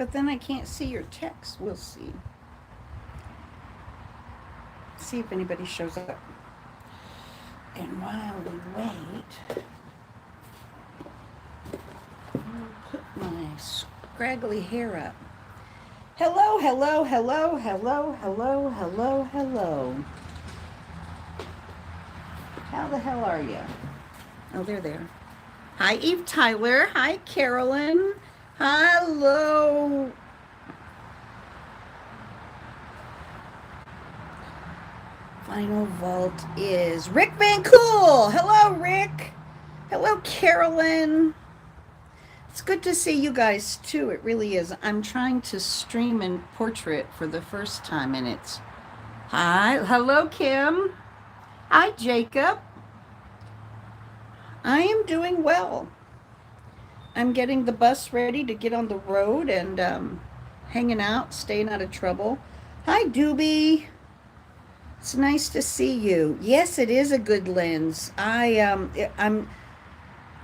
But then I can't see your text. We'll see. See if anybody shows up. And while we wait, I'll put my scraggly hair up. Hello, hello, hello, hello, hello, hello, hello. How the hell are you? Oh, they're there. Hi, Eve Tyler. Hi, Carolyn. Hello. Final vault is Rick Van Cool. Hello, Rick. Hello, Carolyn. It's good to see you guys too. It really is. I'm trying to stream in portrait for the first time, and it's hi. Hello, Kim. Hi, Jacob. I am doing well. I'm getting the bus ready to get on the road and hanging out, staying out of trouble. Hi, Doobie. It's nice to see you. Yes, it is a good lens. I'm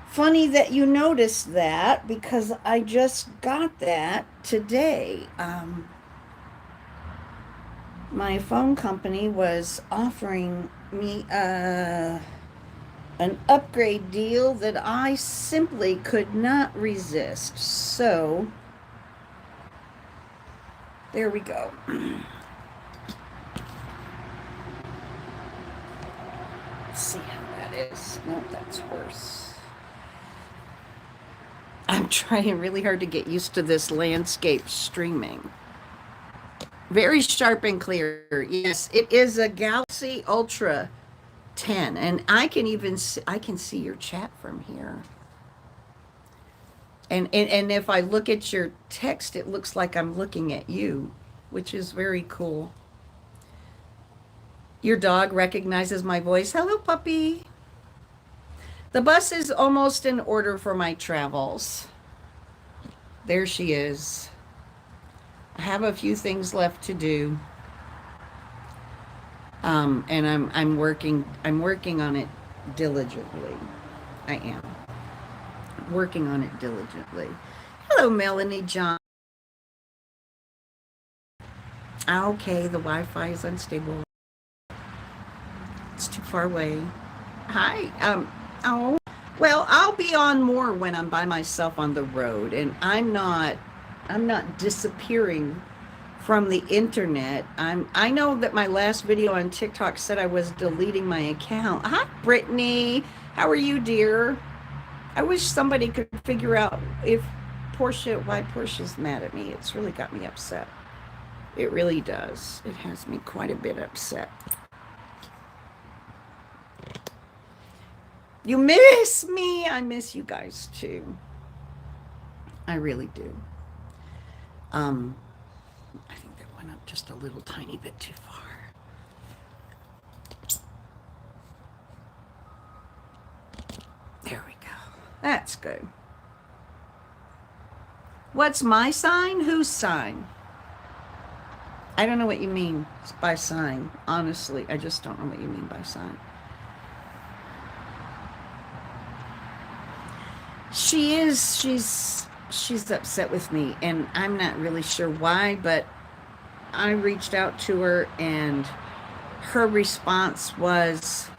funny that you noticed that because I just got that today. My phone company was offering me an upgrade deal that I simply could not resist. So there we go. Let's see how that is. Nope, that's worse. I'm trying really hard to get used to this landscape streaming. Very sharp and clear. Yes, it is a Galaxy Ultra 10, and I can see your chat from here. And if I look at your text, it looks like I'm looking at you, which is very cool. Your dog recognizes my voice. Hello, puppy. The bus is almost in order for my travels. There she is. I have a few things left to do. And I'm working on it diligently. I am working on it diligently. Hello, Melanie John. Okay, the Wi-Fi is unstable. It's too far away. Hi. Oh, well, I'll be on more when I'm by myself on the road, and I'm not disappearing from the internet. I know that my last video on TikTok said I was deleting my account. Hi, Brittany. How are you, dear? I wish somebody could figure out why Portia's mad at me. It's really got me upset. It really does. It has me quite a bit upset. You miss me. I miss you guys too. I really do. I think that went up just a little tiny bit too far. There we go. That's good. What's my sign? Whose sign? I don't know what you mean by sign. Honestly, I just don't know what you mean by sign. She's upset with me, and I'm not really sure why, but I reached out to her, and her response was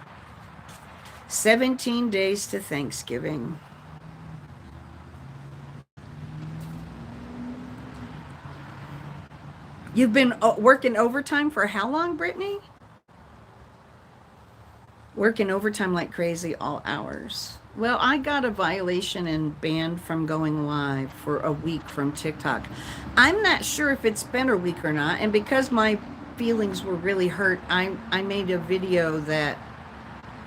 17 days to Thanksgiving. You've been working overtime for how long, Brittany? Working overtime like crazy all hours. Well, I got a violation and banned from going live for a week from TikTok. I'm not sure if it's been a week or not. And because my feelings were really hurt, I made a video that,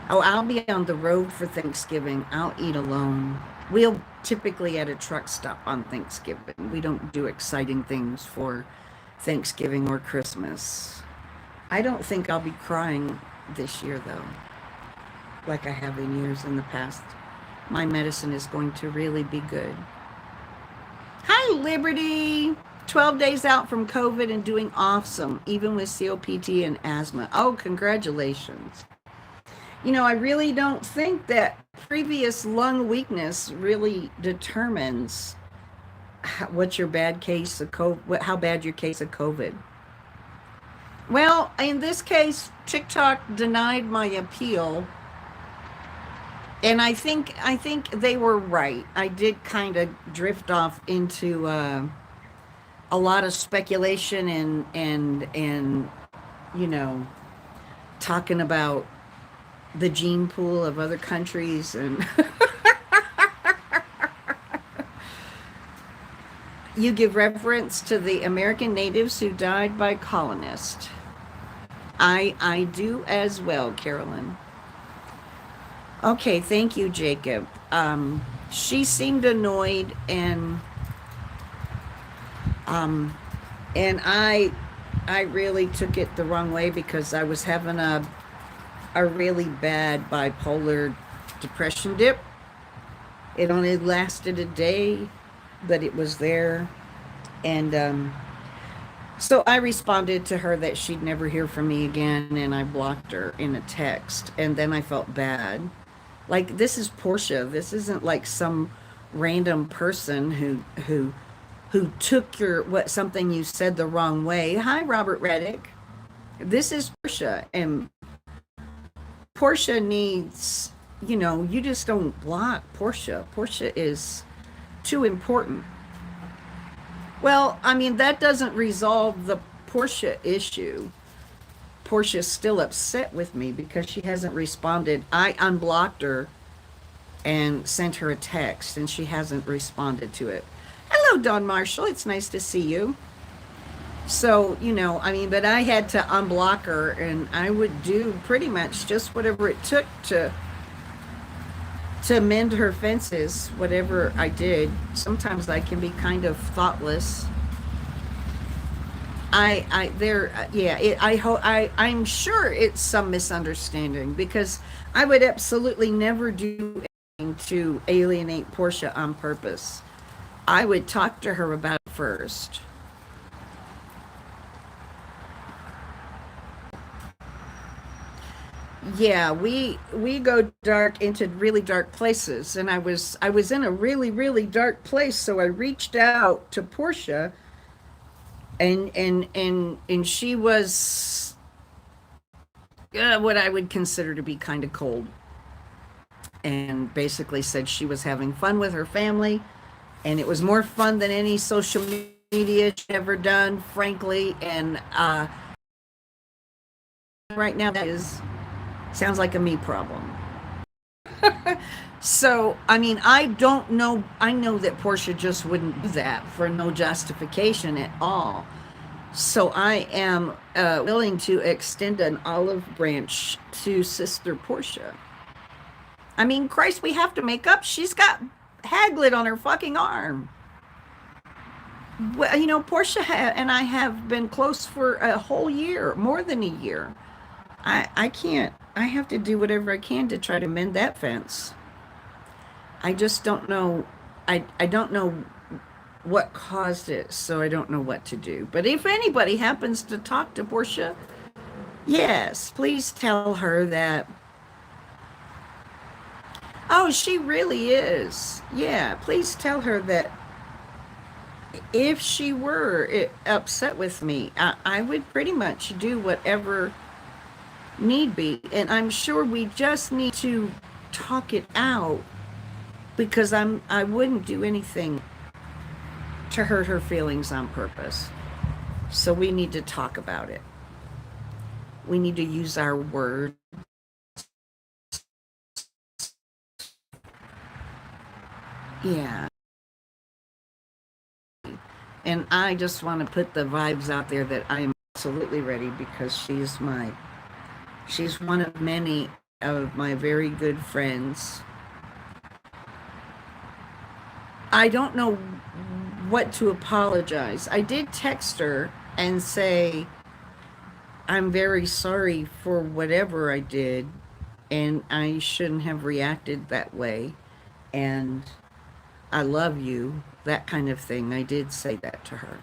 I'll be on the road for Thanksgiving. I'll eat alone. We'll typically at a truck stop on Thanksgiving. We don't do exciting things for Thanksgiving or Christmas. I don't think I'll be crying this year, though, like I have in years in the past. My medicine is going to really be good. Hi, Liberty. 12 days out from COVID and doing awesome, even with COPD and asthma. Oh, congratulations. You know, I really don't think that previous lung weakness really determines what's your bad case of COVID? How bad your case of COVID? Well, in this case, TikTok denied my appeal, and I think they were right. I did kind of drift off into a lot of speculation and you know talking about the gene pool of other countries and you give reference to the American natives who died by colonists. I do as well, Carolyn. Okay, thank you, Jacob. She seemed annoyed um and I really took it the wrong way because I was having a really bad bipolar depression dip. It only lasted a day, but it was there. And so I responded to her that she'd never hear from me again, and I blocked her in a text. And then I felt bad. Like, this is Portia. This isn't like some random person who took your what something you said the wrong way. Hi, Robert Reddick. This is Portia, and Portia needs, you just don't block Portia. Portia is too important. Well, I mean, that doesn't resolve the Portia issue. Portia's still upset with me because she hasn't responded. I unblocked her and sent her a text, and she hasn't responded to it. Hello, Don Marshall. It's nice to see you. So, I mean, but I had to unblock her, and I would do pretty much just whatever it took to mend her fences, whatever I did. Sometimes I can be kind of thoughtless. I'm sure it's some misunderstanding because I would absolutely never do anything to alienate Portia on purpose. I would talk to her about it first. Yeah, we go dark into really dark places, and I was in a really really dark place, so I reached out to Portia, and she was what I would consider to be kind of cold, and basically said she was having fun with her family, and it was more fun than any social media she'd ever done, frankly, and right now that is sounds like a me problem. So, I mean, I don't know. I know that Portia just wouldn't do that for no justification at all. So I am willing to extend an olive branch to Sister Portia. I mean, Christ, we have to make up. She's got Hagrid on her fucking arm. Well, Portia and I have been close for a whole year, more than a year. I can't. I have to do whatever I can to try to mend that fence. I just don't know. I don't know what caused it, so I don't know what to do. But if anybody happens to talk to Portia, yes, please tell her that. Oh, she really is. Yeah, please tell her that if she were upset with me, I would pretty much do whatever need be. And I'm sure we just need to talk it out because I wouldn't do anything to hurt her feelings on purpose. So we need to talk about it. We need to use our word. Yeah. And I just want to put the vibes out there that I am absolutely ready because she's one of many of my very good friends. I don't know what to apologize. I did text her and say, I'm very sorry for whatever I did, and I shouldn't have reacted that way. And I love you, that kind of thing. I did say that to her.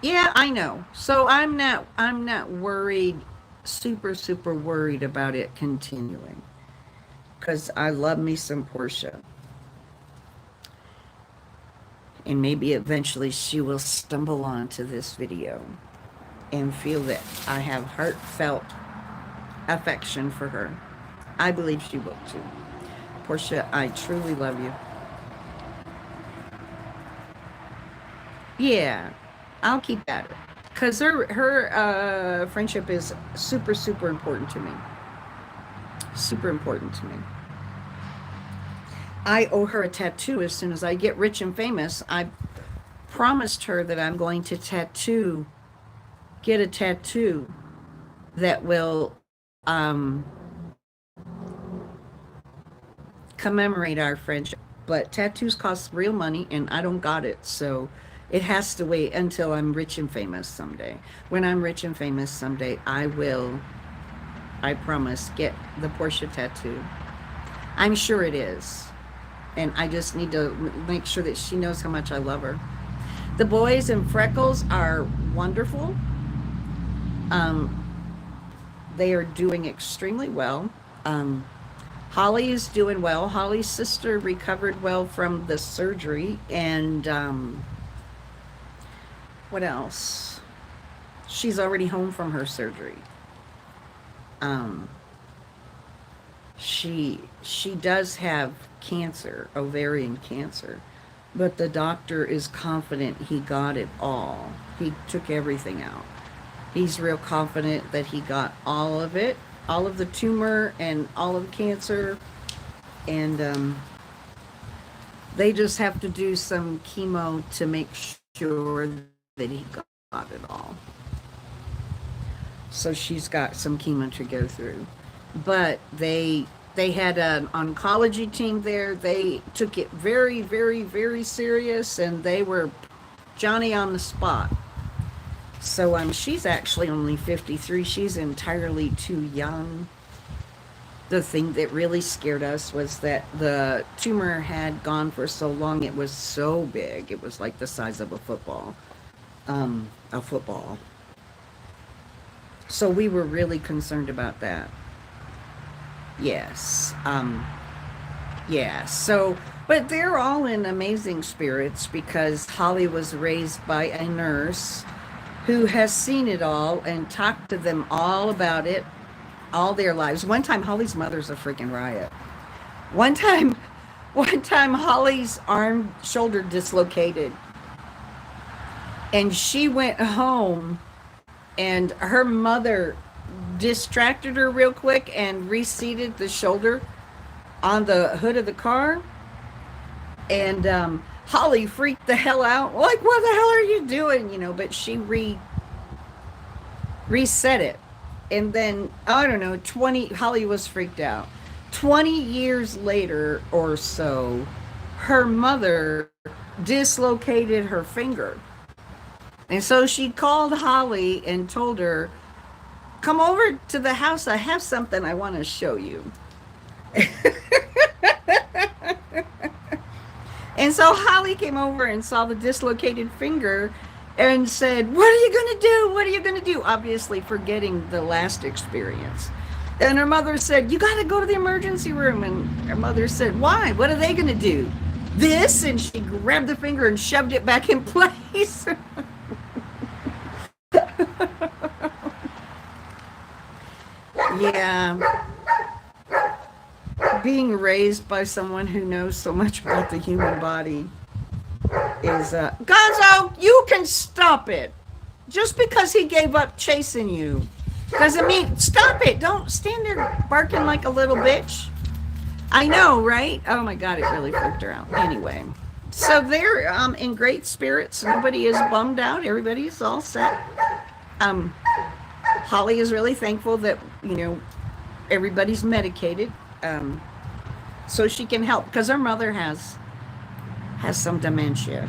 Yeah, I know. So I'm not worried, super worried about it continuing because I love me some Portia. And maybe eventually she will stumble onto this video and feel that I have heartfelt affection for her. I believe she will too. Portia, I truly love you. Yeah, I'll keep at it. Because her friendship is super, super important to me. Super important to me. I owe her a tattoo as soon as I get rich and famous. I promised her that I'm going to get a tattoo that will commemorate our friendship. But tattoos cost real money and I don't got it. So it has to wait until I'm rich and famous someday. When I'm rich and famous someday, I will, I promise, get the Portia tattoo. I'm sure it is. And I just need to make sure that she knows how much I love her. The boys in Freckles are wonderful. They are doing extremely well. Holly is doing well. Holly's sister recovered well from the surgery. And what else? She's already home from her surgery. She does have cancer, ovarian cancer, but the doctor is confident he got it all. He took everything out. He's real confident that he got all of it, all of the tumor and all of the cancer, and they just have to do some chemo to make sure that he got it all. So she's got some chemo to go through. But they had an oncology team there. They took it very, very, very serious, and they were Johnny on the spot. So she's actually only 53. She's entirely too young. The thing that really scared us was that the tumor had gone for so long. It was so big. It was like the size of a football. A football. So we were really concerned about that. Yes. Yeah. So, but they're all in amazing spirits because Holly was raised by a nurse who has seen it all and talked to them all about it all their lives. One time, Holly's mother's a freaking riot. One time, Holly's shoulder dislocated, and she went home, and her mother distracted her real quick and reseated the shoulder on the hood of the car. And Holly freaked the hell out. Like, what the hell are you doing? You know, but she reset it. And then, I don't know, Holly was freaked out. 20 years later or so, her mother dislocated her finger. And so she called Holly and told her, come over to the house. I have something I want to show you. And so Holly came over and saw the dislocated finger and said, what are you going to do? What are you going to do? Obviously forgetting the last experience. And her mother said, you got to go to the emergency room. And her mother said, why? What are they going to do? This? And she grabbed the finger and shoved it back in place. Yeah. Being raised by someone who knows so much about the human body is Gonzo, you can stop it. Just because he gave up chasing you doesn't mean stop it. Don't stand there barking like a little bitch. I know, right? Oh my God, it really freaked her out. Anyway, so they're in great spirits. Nobody is bummed out. Everybody's all set. Holly is really thankful that, you know, everybody's medicated, so she can help, because her mother has some dementia.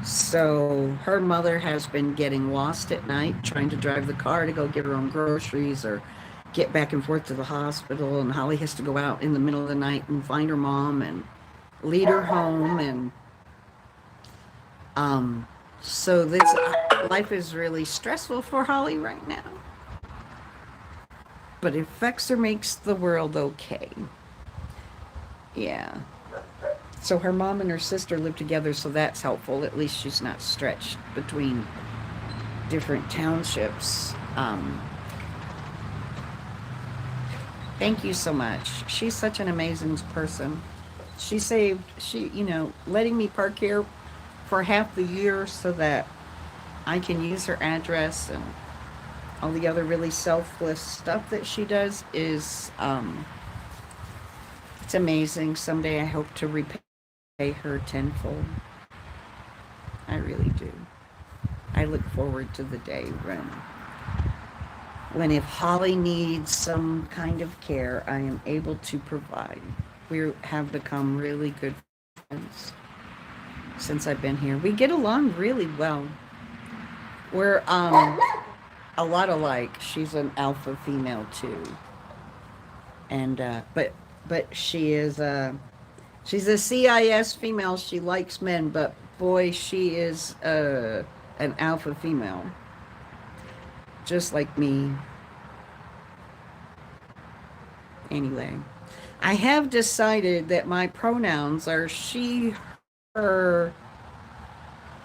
So her mother has been getting lost at night, trying to drive the car to go get her own groceries or get back and forth to the hospital. And Holly has to go out in the middle of the night and find her mom and lead her home. And so this life is really stressful for Holly right now. But it affects or makes the world okay. Yeah. So her mom and her sister live together, so that's helpful. At least she's not stretched between different townships. Thank you so much. She's such an amazing person. Letting me park here for half the year so that I can use her address and all the other really selfless stuff that she does is, it's amazing. Someday I hope to repay her tenfold. I really do. I look forward to the day when if Holly needs some kind of care, I am able to provide. We have become really good friends since I've been here. We get along really well. We're a lot alike. She's an alpha female too, and but she's a CIS female. She likes men, but boy, she is an alpha female, just like me. Anyway, I have decided that my pronouns are she, her,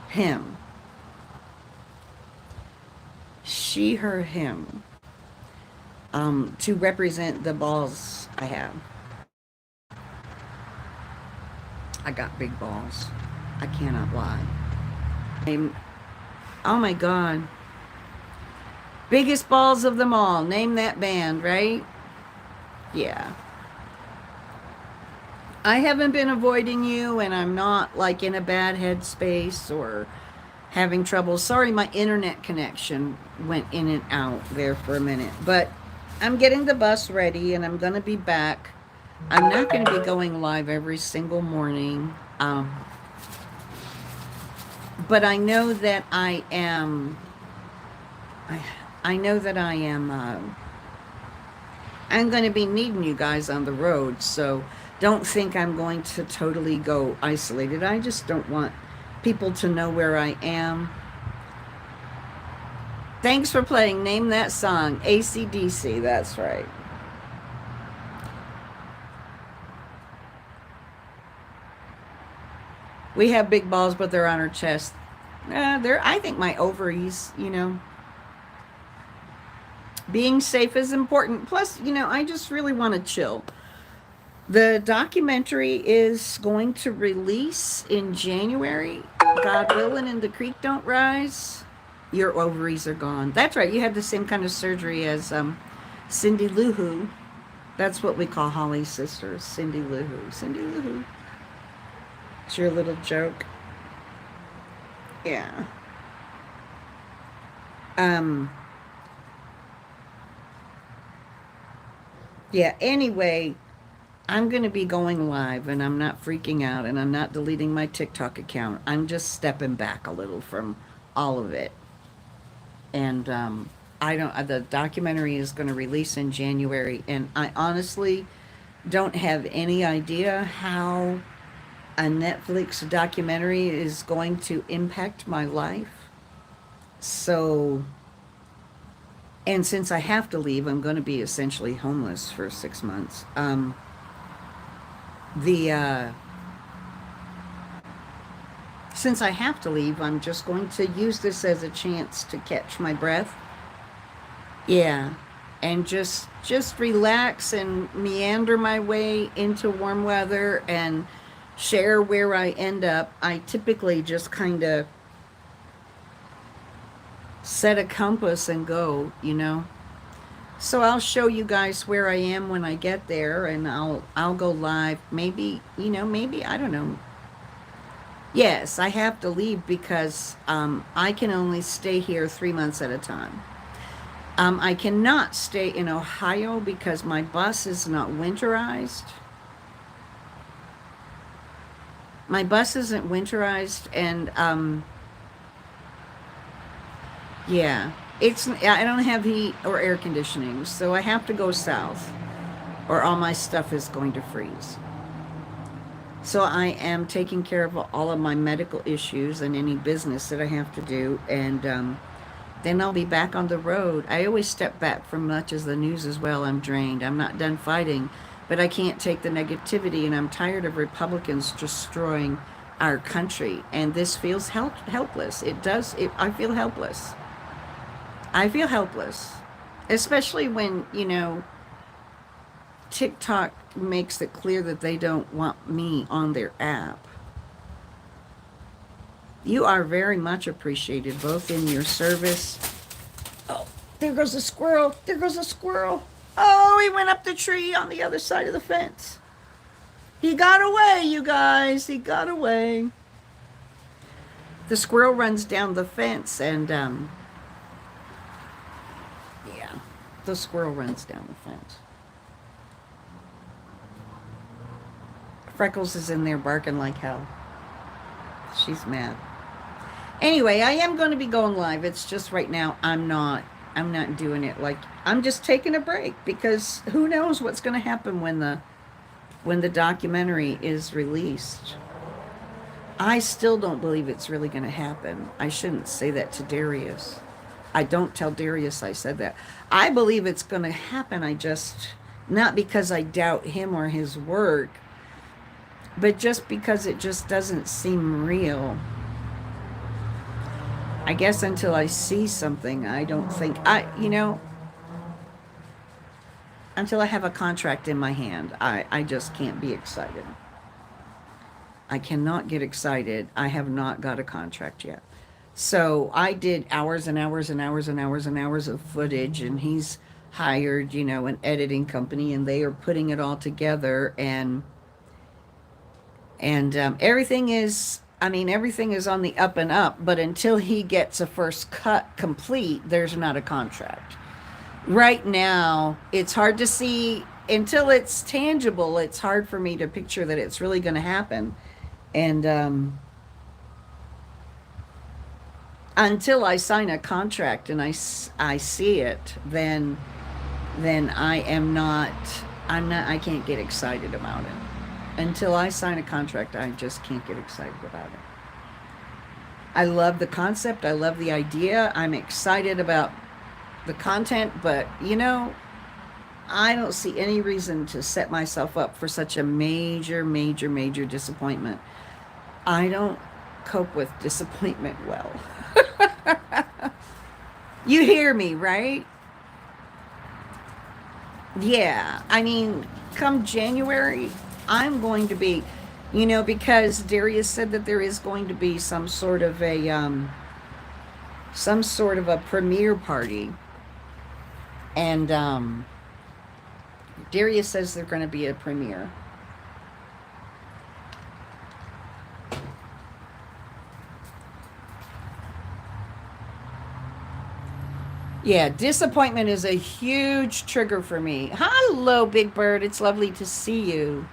him. She, her, him. To represent the balls I have. I got big balls. I cannot lie. Oh my God. Biggest balls of them all. Name that band, right? Yeah. I haven't been avoiding you, and I'm not like in a bad headspace or having trouble. Sorry, my internet connection went in and out there for a minute, but I'm getting the bus ready and I'm going to be back. I'm not going to be going live every single morning. But I know that I am, I know that I am, I'm going to be needing you guys on the road. So don't think I'm going to totally go isolated. I just don't want people to know where I am. Thanks for playing. Name that song. AC/DC. That's right. We have big balls, but they're on our chest. I think my ovaries, being safe is important. Plus, I just really want to chill. The documentary is going to release in January. God willing, and the creek don't rise. Your ovaries are gone. That's right. You had the same kind of surgery as Cindy Lou Who. That's what we call Holly's sister, Cindy Lou Who. Cindy Lou Who. It's your little joke. Yeah. Yeah, anyway, I'm going to be going live and I'm not freaking out and I'm not deleting my TikTok account. I'm just stepping back a little from all of it. And the documentary is going to release in January, and I honestly don't have any idea how a Netflix documentary is going to impact my life. So, and since I have to leave, I'm going to be essentially homeless for 6 months. Since I have to leave, I'm just going to use this as a chance to catch my breath. Yeah. And just relax and meander my way into warm weather and share where I end up. I typically just kind of set a compass and go, So I'll show you guys where I am when I get there, and I'll go live. Maybe, I don't know. Yes, I have to leave because I can only stay here 3 months at a time. I cannot stay in Ohio because my bus is not winterized. My bus isn't winterized, and yeah, I don't have heat or air conditioning, so I have to go south, or all my stuff is going to freeze. So I am taking care of all of my medical issues and any business that I have to do, and then I'll be back on the road. I always step back from much as the news as well. I'm drained. I'm not done fighting, but I can't take the negativity, and I'm tired of Republicans destroying our country, and this feels helpless. It does. I feel helpless. I feel helpless, especially when, TikTok makes it clear that they don't want me on their app. You are very much appreciated, both in your service. Oh, there goes a squirrel. There goes a squirrel. Oh, he went up the tree on the other side of the fence. He got away, you guys. He got away. The squirrel runs down the fence, and yeah, the squirrel runs down the fence. Freckles is in there barking like hell. She's mad. Anyway, I am going to be going live. It's just right now I'm not doing it. Like, I'm just taking a break, because who knows what's going to happen when the documentary is released. I still don't believe it's really going to happen. I shouldn't say that to Darius. I don't tell Darius I said that. I believe it's going to happen. I just, not because I doubt him or his work, but just because it just doesn't seem real. I guess until I see something, I don't think, until I have a contract in my hand, I just can't be excited. I cannot get excited. I have not got a contract yet. So I did hours and hours and hours and hours and hours of footage, and he's hired, an editing company, and they are putting it all together, and everything is on the up and up, but until he gets a first cut complete, there's not a contract. Right now, it's hard to see until it's tangible. It's hard for me to picture that it's really going to happen. And until I sign a contract and I see it, then I can't get excited about it. Until I sign a contract, I just can't get excited about it. I love the concept. I love the idea. I'm excited about the content, but I don't see any reason to set myself up for such a major, major, major disappointment. I don't cope with disappointment well. You hear me, right? Yeah, come January, I'm going to be, because Darius said that there is going to be some sort of a premiere party, and Darius says there's going to be a premiere. Yeah, disappointment is a huge trigger for me. Hello, Big Bird. It's lovely to see you.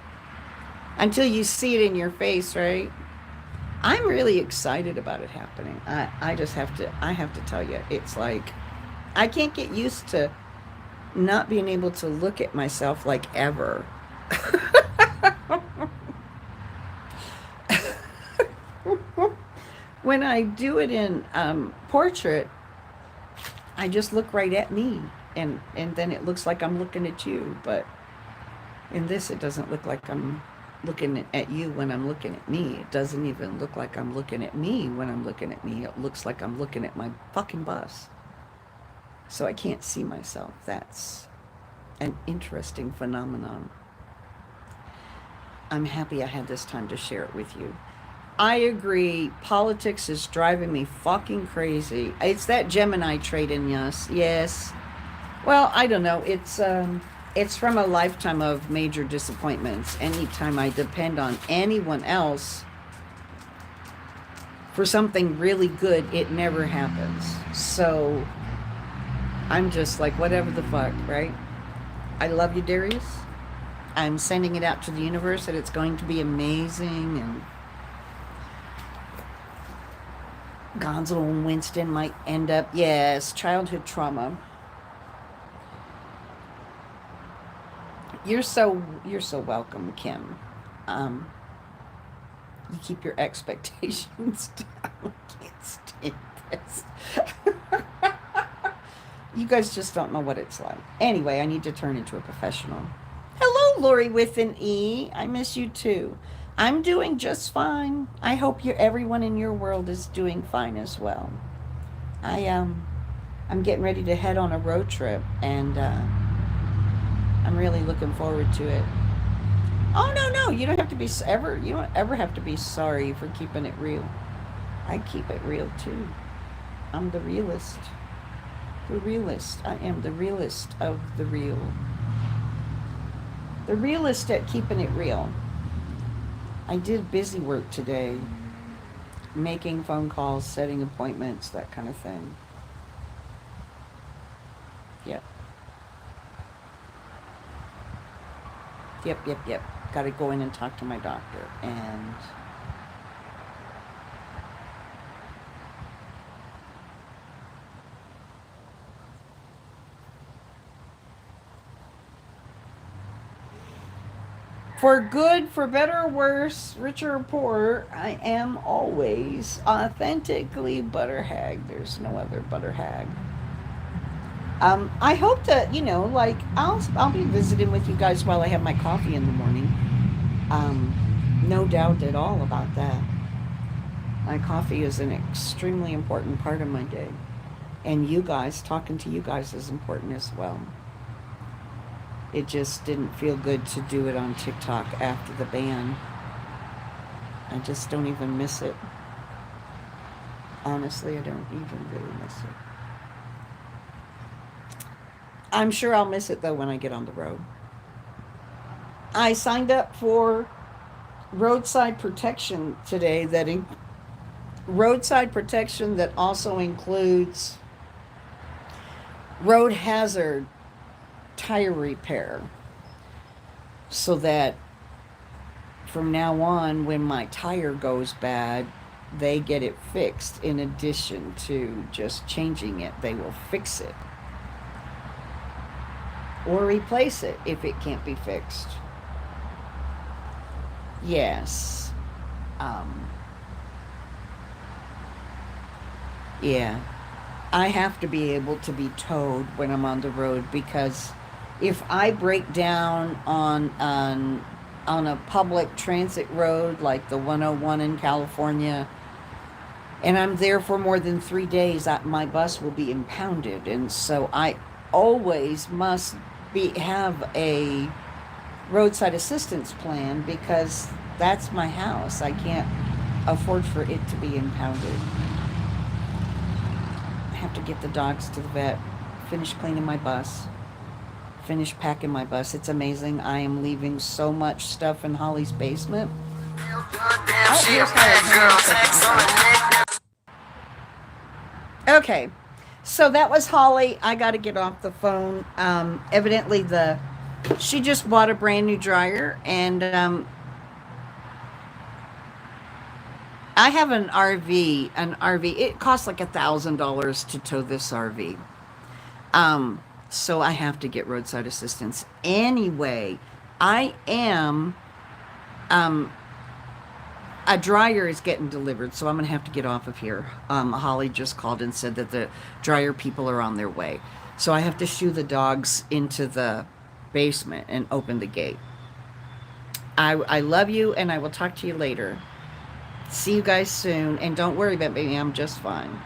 Until you see it in your face, right? I'm really excited about it happening. I have to tell you, it's like, I can't get used to not being able to look at myself like ever. When I do it in portrait, I just look right at me, and then it looks like I'm looking at you. But in this, it doesn't look like I'm looking at you when I'm looking at me. It doesn't even look like I'm looking at me when I'm looking at me. It looks like I'm looking at my fucking bus. So I can't see myself. That's an interesting phenomenon. I'm happy I had this time to share it with you. I agree. Politics is driving me fucking crazy. It's that Gemini trait in us. Yes. Well, I don't know. It's from a lifetime of major disappointments. Anytime I depend on anyone else for something really good, it never happens. So I'm just like, whatever the fuck, right? I love you, Darius. I'm sending it out to the universe that it's going to be amazing, and Gonzo and Winston might end up, yes, childhood trauma. You're so welcome, Kim. You keep your expectations down. I can't stand this. You guys just don't know what it's like. Anyway, I need to turn into a professional. Hello, Lori with an E. I miss you too. I'm doing just fine. I hope everyone in your world is doing fine as well. I I'm getting ready to head on a road trip, and I'm really looking forward to it. Oh no, no, you don't have to be ever. You don't ever have to be sorry for keeping it real. I keep it real too. I'm the realist. The realist. I am the realist of the real. The realist at keeping it real. I did busy work today, making phone calls, setting appointments, that kind of thing. Yep. Yep. Got to go in and talk to my doctor. And for good, for better or worse, richer or poorer, I am always authentically Butter Hag. There's no other Butter Hag. I hope that like I'll be visiting with you guys while I have my coffee in the morning. No doubt at all about that. My coffee is an extremely important part of my day, and you guys, talking to you guys, is important as well. It just didn't feel good to do it on TikTok after the ban. I just don't even miss it. Honestly, I don't even really miss it. I'm sure I'll miss it though when I get on the road. I signed up for roadside protection today roadside protection that also includes road hazard tire repair, so that from now on when my tire goes bad, they get it fixed. In addition to just changing it, they will fix it or replace it if it can't be fixed. Yes. Yeah. I have to be able to be towed when I'm on the road, because if I break down on a public transit road like the 101 in California, and I'm there for more than 3 days, my bus will be impounded. And so I always must have a roadside assistance plan, because that's my house. I can't afford for it to be impounded. I have to get the dogs to the vet, finish cleaning my bus, finish packing my bus. It's amazing. I am leaving so much stuff in Holly's basement. Okay, so that was Holly. I got to get off the phone. Evidently, she just bought a brand new dryer, and I have an RV. It costs like $1,000 to tow this RV. So I have to get roadside assistance anyway. I am a dryer is getting delivered, so I'm gonna have to get off of here. Holly just called and said that the dryer people are on their way, so I have to shoo the dogs into the basement and open the gate. I love you, and I will talk to you later. See you guys soon, and don't worry about me. I'm just fine.